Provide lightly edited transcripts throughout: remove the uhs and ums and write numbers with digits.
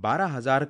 12,000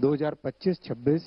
2025-26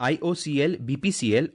IOCL, BPCL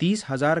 30,000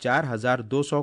4,200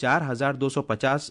4,250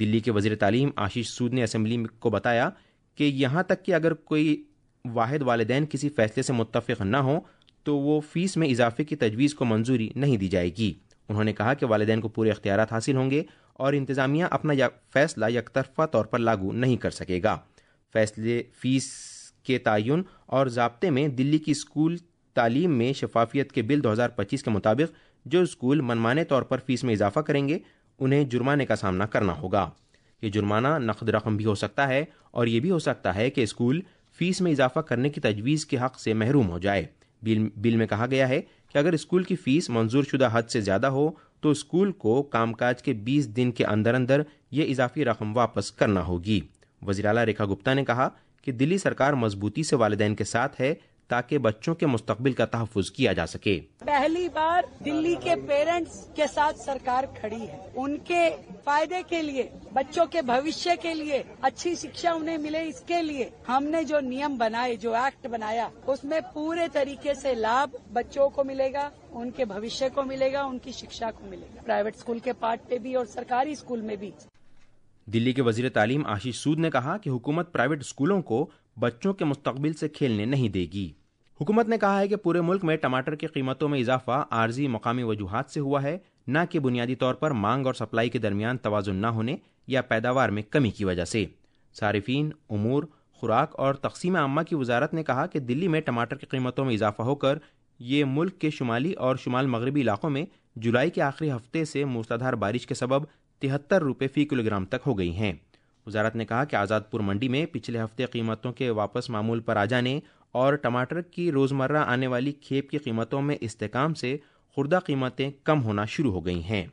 دلی کے وزیر تعلیم آشیش سود نے اسمبلی کو بتایا کہ یہاں تک کہ اگر کوئی واحد والدین کسی فیصلے سے متفق نہ ہو تو وہ فیس میں اضافے کی تجویز کو منظوری نہیں دی جائے گی. انہوں نے کہا کہ والدین کو پورے اختیارات حاصل ہوں گے اور انتظامیہ اپنا فیصلہ یک طرفہ طور پر لاگو نہیں کر سکے گا. فیصلے فیس کے تعین اور ضابطے میں دلی کی اسکول تعلیم میں شفافیت کے بل 2025 کے مطابق جو اسکول منمانے طور پر فیس میں اضافہ کریں گے انہیں جرمانے کا سامنا کرنا ہوگا. یہ جرمانہ نقد رقم بھی ہو سکتا ہے اور یہ بھی ہو سکتا ہے کہ اسکول فیس میں اضافہ کرنے کی تجویز کے حق سے محروم ہو جائے. بل میں کہا گیا ہے کہ اگر اسکول کی فیس منظور شدہ حد سے زیادہ ہو تو اسکول کو کام کاج کے 20 دن کے اندر اندر یہ اضافی رقم واپس کرنا ہوگی. وزیر اعلیٰ ریکھا گپتا نے کہا کہ دلی سرکار مضبوطی سے والدین کے ساتھ ہے تاکہ بچوں کے مستقبل کا تحفظ کیا جا سکے. پہلی بار دلی کے پیرنٹس کے ساتھ سرکار کھڑی ہے. ان کے فائدے کے لیے، بچوں کے بھوشیہ کے لیے، اچھی شکشا انہیں ملے، اس کے لیے ہم نے جو نیم بنائے، جو ایکٹ بنایا، اس میں پورے طریقے سے لابھ بچوں کو ملے گا، ان کے بھوشیہ کو ملے گا، ان کی شکشا کو ملے گا، پرائیویٹ اسکول کے پارٹ پہ بھی اور سرکاری اسکول میں بھی. دلی کے وزیر تعلیم آشیش سود نے کہا کہ حکومت پرائیویٹ اسکولوں کو بچوں کے مستقبل سے کھیلنے نہیں دے گی. حکومت نے کہا ہے کہ پورے ملک میں ٹماٹر کی قیمتوں میں اضافہ عارضی مقامی وجوہات سے ہوا ہے، نہ کہ بنیادی طور پر مانگ اور سپلائی کے درمیان توازن نہ ہونے یا پیداوار میں کمی کی وجہ سے. صارفین امور، خوراک اور تقسیم عامہ کی وزارت نے کہا کہ دلی میں ٹماٹر کی قیمتوں میں اضافہ ہو کر یہ ملک کے شمالی اور شمال مغربی علاقوں میں جولائی کے آخری ہفتے سے موسلادھار بارش کے سبب 73 روپے فی کلو گرام تک ہو گئی ہیں. وزارت نے کہا کہ آزاد پور منڈی میں پچھلے ہفتے قیمتوں کے واپس معمول پر آ جانے اور ٹماٹر کی روزمرہ آنے والی کھیپ کی قیمتوں میں استحکام سے خوردہ قیمتیں کم ہونا شروع ہو گئی ہیں.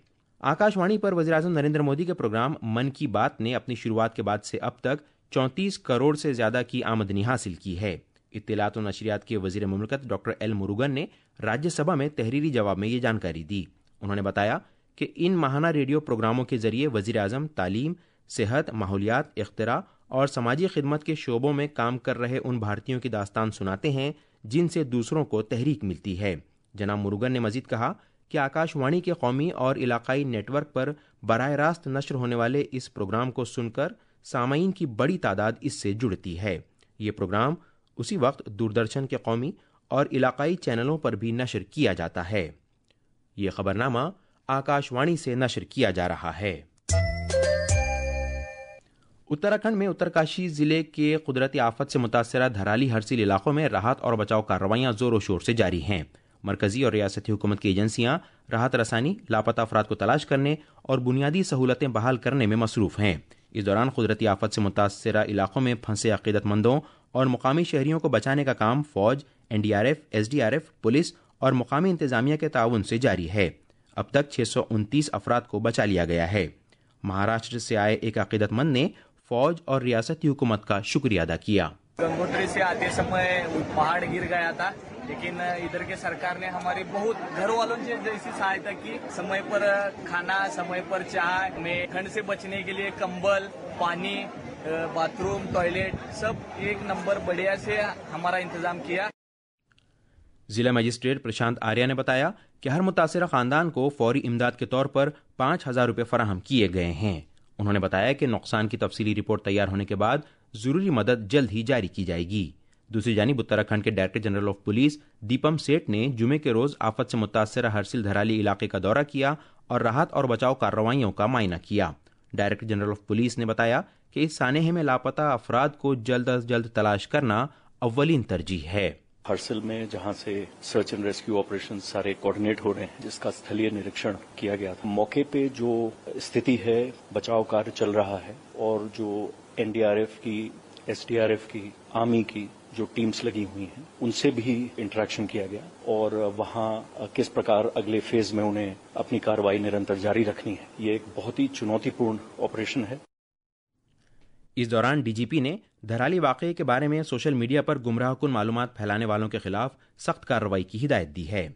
آکاش وانی پر وزیراعظم نریندر مودی کے پروگرام من کی بات نے اپنی شروعات کے بعد سے اب تک 34 کروڑ سے زیادہ کی آمدنی حاصل کی ہے. اطلاعات و نشریات کے وزیر مملکت ڈاکٹر ایل مروگن نے راجیہ سبھا میں تحریری جواب میں یہ جانکاری دی. انہوں نے بتایا کہ ان ماہانہ ریڈیو پروگراموں کے ذریعے وزیر اعظم تعلیم، صحت، ماحولیات، اختراع اور سماجی خدمت کے شعبوں میں کام کر رہے ان بھارتیوں کی داستان سناتے ہیں جن سے دوسروں کو تحریک ملتی ہے. جناب مروگن نے مزید کہا کہ آکاش وانی کے قومی اور علاقائی نیٹ ورک پر براہ راست نشر ہونے والے اس پروگرام کو سن کر سامعین کی بڑی تعداد اس سے جڑتی ہے. یہ پروگرام اسی وقت دوردرشن کے قومی اور علاقائی چینلوں پر بھی نشر کیا جاتا ہے. یہ خبرنامہ آکاش وانی سے نشر کیا جا رہا ہے. اتراکھنڈ میں اترکاشی ضلع کے قدرتی آفت سے متاثرہ دھرالی ہرسیل علاقوں میں راحت اور بچاؤ کارروائیاں زور و شور سے جاری ہیں. مرکزی اور ریاستی حکومت کی ایجنسیاں راحت رسانی، لاپتہ افراد کو تلاش کرنے اور بنیادی سہولتیں بحال کرنے میں مصروف ہیں. اس دوران قدرتی آفت سے متاثرہ علاقوں میں پھنسے عقیدت مندوں اور مقامی شہریوں کو بچانے کا کام فوج، NDRF، SDRF، پولیس اور مقامی انتظامیہ کے تعاون سے جاری ہے. اب تک 629 افراد کو بچا لیا گیا ہے. مہاراشٹر سے آئے ایک عقیدت مند نے فوج اور ریاستی حکومت کا شکریہ ادا کیا. گنگوتری سے آتے سمے پہاڑ گر گیا تھا، لیکن ادھر کے سرکار نے ہماری بہت گھر والوں سے جیسی سہایتا کی. سمے پر کھانا، سمے پر چائے، میں ٹھنڈ سے بچنے کے لیے کمبل، پانی، باتھ روم، ٹوائلٹ سب ایک نمبر بڑھیا سے ہمارا انتظام کیا. ضلع مجسٹریٹ پرشانت آریہ نے بتایا کہ ہر متاثرہ خاندان کو فوری امداد کے طور پر 5,000 روپے فراہم کیے گئے ہیں. انہوں نے بتایا کہ نقصان کی تفصیلی رپورٹ تیار ہونے کے بعد ضروری مدد جلد ہی جاری کی جائے گی. دوسری جانب اتراکھنڈ کے director general of police Deepam Seth نے جمعے کے روز آفت سے متاثرہ ہرسیل دھرالی علاقے کا دورہ کیا اور راحت اور بچاؤ کارروائیوں کا معائنہ کیا. ڈائریکٹر جنرل آف پولیس نے بتایا کہ اس سانحے میں لاپتہ افراد کو جلد از جلد تلاش کرنا اولین ترجیح ہے. ہرسل میں جہاں سے سرچ اینڈ ریسکیو آپریشن سارے کوارڈینیٹ ہو رہے ہیں، جس کا استھلیہ نریکشن کیا گیا تھا. موقع پہ جو استھتی ہے، بچاؤ کاریہ چل رہا ہے اور جو NDRF کی، SDRF کی، آرمی کی جو ٹیمز لگی ہوئی ہیں ان سے بھی انٹریکشن کیا گیا اور وہاں کس پرکار اگلے فیز میں انہیں اپنی کارروائی نرنتر جاری رکھنی ہے. یہ ایک بہت ہی چنوتی پورن آپریشن ہے. اس دوران DGP نے دھرالی واقعے کے بارے میں سوشل میڈیا پر گمراہ کن معلومات پھیلانے والوں کے خلاف سخت کارروائی کی ہدایت دی ہے.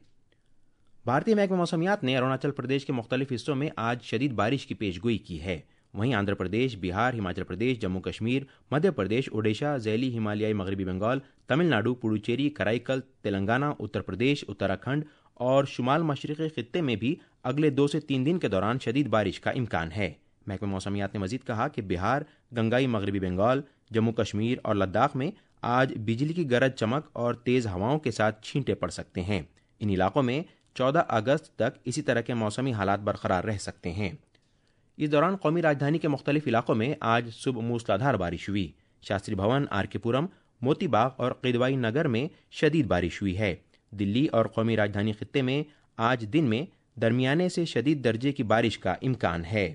بھارتی محکمہ موسمیات نے اروناچل پردیش کے مختلف حصوں میں آج شدید بارش کی پیش گوئی کی ہے. وہیں آندھرا پردیش، بہار، ہماچل پردیش، جموں کشمیر، مدھیہ پردیش، اوڈیشہ، ذیلی ہمالیائی مغربی بنگال، تمل ناڈو، پڈوچیری، کرائی تلنگانہ، اتر پردیش، اتراکھنڈ اور شمال مشرقی خطے میں بھی اگلے 2 سے 3 دن کے دوران شدید بارش کا امکان ہے. محکمہ موسمیات نے مزید کہا کہ بہار، گنگائی مغربی بنگال، جموں کشمیر اور لداخ میں آج بجلی کی گرج چمک اور تیز ہواؤں کے ساتھ چھینٹے پڑ سکتے ہیں۔ ان علاقوں میں 14 اگست تک اسی طرح کے موسمی حالات برقرار رہ سکتے ہیں۔ اس دوران قومی راجدھانی کے مختلف علاقوں میں آج صبح موسلادھار بارش ہوئی۔ شاستری بھون، آر کے پورم، موتی باغ اور قیدوائی نگر میں شدید بارش ہوئی ہے۔ دلی اور قومی راجدھانی خطے میں آج دن میں درمیانے سے شدید درجے کی بارش کا امکان ہے۔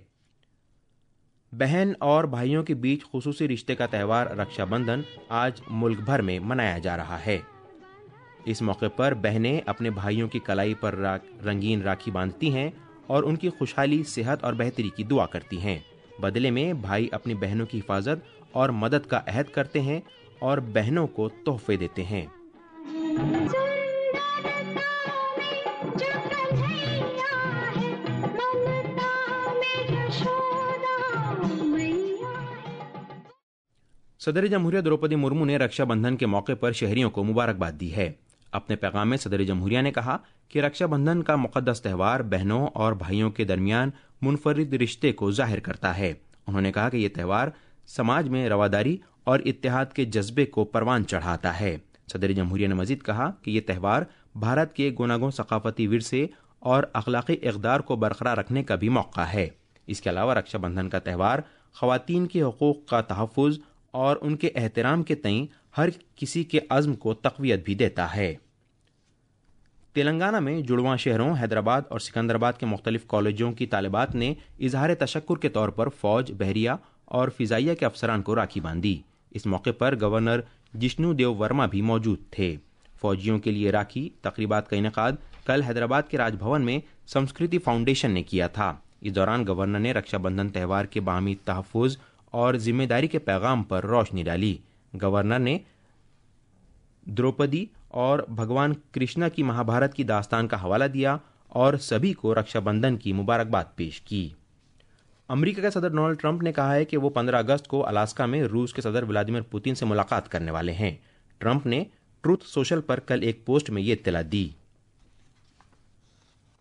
بہن اور بھائیوں کے بیچ خصوصی رشتے کا تہوار رکشا بندھن آج ملک بھر میں منایا جا رہا ہے۔ اس موقع پر بہنیں اپنے بھائیوں کی کلائی پر رنگین راکھی باندھتی ہیں اور ان کی خوشحالی، صحت اور بہتری کی دعا کرتی ہیں۔ بدلے میں بھائی اپنی بہنوں کی حفاظت اور مدد کا عہد کرتے ہیں اور بہنوں کو تحفے دیتے ہیں۔ صدر جمہوریہ دروپدی مرمو نے رکشا بندھن کے موقع پر شہریوں کو مبارکباد دی ہے۔ اپنے پیغام میں صدر جمہوریہ نے کہا کہ رکشا بندھن کا مقدس تہوار بہنوں اور بھائیوں کے درمیان منفرد رشتے کو ظاہر کرتا ہے۔ انہوں نے کہا کہ یہ تہوار سماج میں رواداری اور اتحاد کے جذبے کو پروان چڑھاتا ہے۔ صدر جمہوریہ نے مزید کہا کہ یہ تہوار بھارت کے گوناگون ثقافتی ورثے اور اخلاقی اقدار کو برقرار رکھنے کا بھی موقع ہے۔ اس کے علاوہ رکشا بندھن کا تہوار خواتین کے حقوق کا تحفظ اور ان کے احترام کے تئیں ہر کسی کے عزم کو تقویت بھی دیتا ہے۔ تلنگانہ میں جڑواں شہروں حیدرآباد اور سکندرآباد کے مختلف کالجوں کی طالبات نے اظہار تشکر کے طور پر فوج، بحریہ اور فضائیہ کے افسران کو راکھی باندھی۔ اس موقع پر گورنر جشنو دیو ورما بھی موجود تھے۔ فوجیوں کے لیے راکھی تقریبات کا انعقاد کل حیدرآباد کے راج بھون میں سنسکرتی فاؤنڈیشن نے کیا تھا۔ اس دوران گورنر نے رکشا بندھن تہوار کے باہمی تحفظ اور ذمہ داری کے پیغام پر روشنی ڈالی۔ گورنر نے دروپدی اور بھگوان کرشنا کی مہابھارت کی داستان کا حوالہ دیا اور سبھی کو رکشا بندھن کی مبارکباد پیش کی۔ امریکہ کے صدر ڈونلڈ ٹرمپ نے کہا ہے کہ وہ 15 اگست کو الاسکا میں روس کے صدر ولادیمیر پوتین سے ملاقات کرنے والے ہیں۔ ٹرمپ نے ٹروتھ سوشل پر کل ایک پوسٹ میں یہ اطلاع دی۔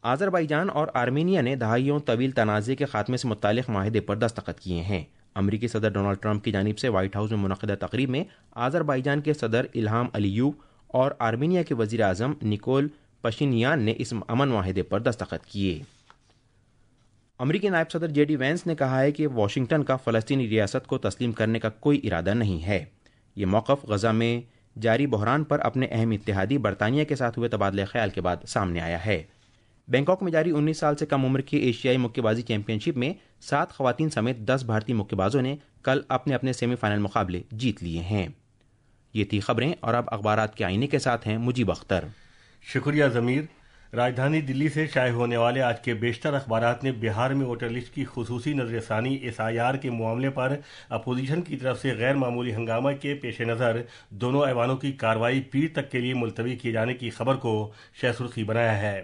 آذربائیجان اور آرمینیا نے دہائیوں طویل تنازع کے خاتمے سے متعلق معاہدے پر دستخط کیے ہیں۔ امریکی صدر ڈونلڈ ٹرمپ کی جانب سے وائٹ ہاؤس میں منعقدہ تقریب میں آذربائیجان کے صدر الہام علیوف اور آرمینیا کے وزیر اعظم نیکول پشینیان نے اس امن معاہدے پر دستخط کیے۔ امریکی نائب صدر جے ڈی وینس نے کہا ہے کہ واشنگٹن کا فلسطینی ریاست کو تسلیم کرنے کا کوئی ارادہ نہیں ہے۔ یہ موقف غزہ میں جاری بحران پر اپنے اہم اتحادی برطانیہ کے ساتھ ہوئے تبادلہ خیال کے بعد سامنے آیا ہے۔ بینکاک میں جاری 19 سال سے کم عمر کی ایشیائی مکے بازی چیمپئن شپ میں 7 خواتین سمیت 10 بھارتی مکے بازوں نے کل اپنے اپنے سیمی فائنل مقابلے جیت لیے ہیں۔ یہ تھی خبریں اور اب اخبارات کے آئینے کے ساتھ ہیں مجیب اختر۔ شکریہ ضمیر۔ راجدھانی دلی سے شائع ہونے والے آج کے بیشتر اخبارات نے بہار میں ووٹر لسٹ کی خصوصی نظر ثانی SIR کے معاملے پر اپوزیشن کی طرف سے غیر معمولی ہنگامہ کے پیش نظر دونوں ایوانوں کی کارروائی پیر تک کے لیے ملتوی کیے جانے کی خبر کو شہ سرخی بنایا ہے۔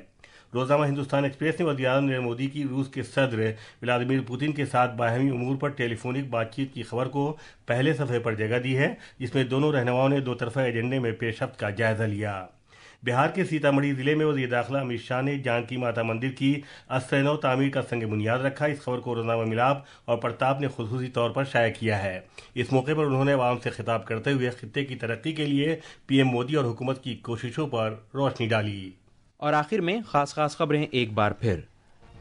روزنامہ ہندوستان ایکسپریس نے وزیر اعظم نریندر مودی کی روس کے صدر ولادیمیر پوتین کے ساتھ باہمی امور پر ٹیلی فونک بات چیت کی خبر کو پہلے صفحے پر جگہ دی ہے، جس میں دونوں رہنماؤں نے دو طرفہ ایجنڈے میں پیش رفت کا جائزہ لیا۔ بہار کے سیتامڑھی ضلع میں وزیر داخلہ امت شاہ نے جانکی ماتا مندر کی اثر نو تعمیر کا سنگ بنیاد رکھا۔ اس خبر کو روزنامہ ملاپ اور پرتاپ نے خصوصی طور پر شائع کیا ہے۔ اس موقع پر انہوں نے عوام سے خطاب کرتے ہوئے خطے کی ترقی کے لیے PM مودی اور حکومت کی کوششوں پر روشنی ڈالی۔ اور آخر میں خاص خبریں ایک بار پھر۔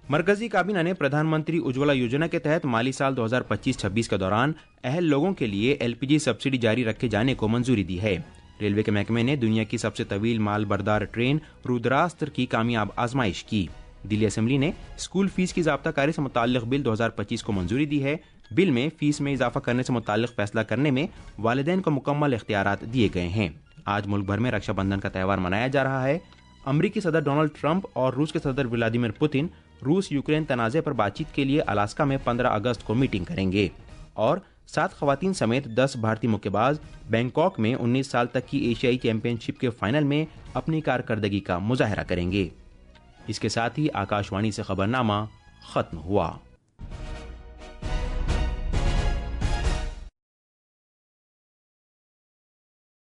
مرکزی کابینہ نے پردھان منتری اجولا یوجنا کے تحت مالی سال 2025-26 کے دوران اہل لوگوں کے لیے LPG سبسڈی جاری رکھے جانے کو منظوری دی ہے۔ ریلوے کے محکمے نے دنیا کی سب سے طویل مال بردار ٹرین رودراستر کی کامیاب آزمائش کی۔ دلی اسمبلی نے اسکول فیس کی ضابطہ کاری سے متعلق بل 2025 کو منظوری دی ہے۔ بل میں فیس میں اضافہ کرنے سے متعلق فیصلہ کرنے میں والدین کو مکمل اختیارات دیے گئے ہیں۔ آج ملک بھر میں رکشا بندھن کا تہوار منایا جا رہا ہے۔ امریکی صدر ڈونلڈ ٹرمپ اور روس کے صدر ولادیمیر پوتین روس یوکرین تنازع پر بات چیت کے لیے الاسکا میں 15 اگست کو میٹنگ کریں گے، اور 7 خواتین سمیت 10 بھارتی مکے باز بینکاک میں 19 سال تک کی ایشیائی چیمپئن شپ کے فائنل میں اپنی کارکردگی کا مظاہرہ کریں گے۔ اس کے ساتھ ہی آکاش وانی سے خبرنامہ ختم ہوا۔